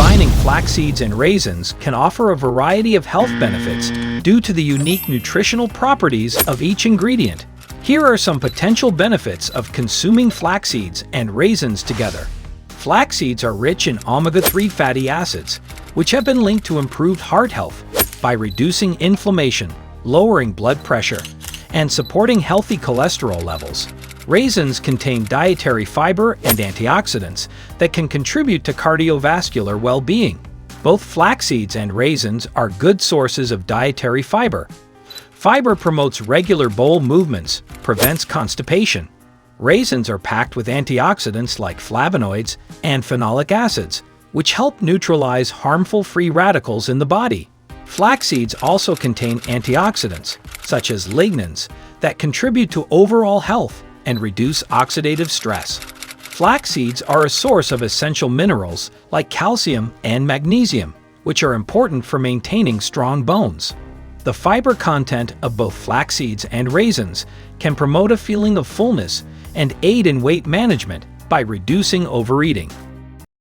combining flax seeds and raisins can offer a variety of health benefits due to the unique nutritional properties of each ingredient. Here are some potential benefits of consuming flax seeds and raisins together. Flax seeds are rich in omega-3 fatty acids, which have been linked to improved heart health by reducing inflammation, lowering blood pressure, and supporting healthy cholesterol levels. Raisins contain dietary fiber and antioxidants that can contribute to cardiovascular well-being. Both flax seeds and raisins are good sources of dietary fiber. Fiber promotes regular bowel movements, prevents constipation. Raisins are packed with antioxidants like flavonoids and phenolic acids, which help neutralize harmful free radicals in the body. Flax seeds also contain antioxidants, such as lignans, that contribute to overall health and reduce oxidative stress. Flax seeds are a source of essential minerals like calcium and magnesium, which are important for maintaining strong bones. The fiber content of both flax seeds and raisins can promote a feeling of fullness and aid in weight management by reducing overeating.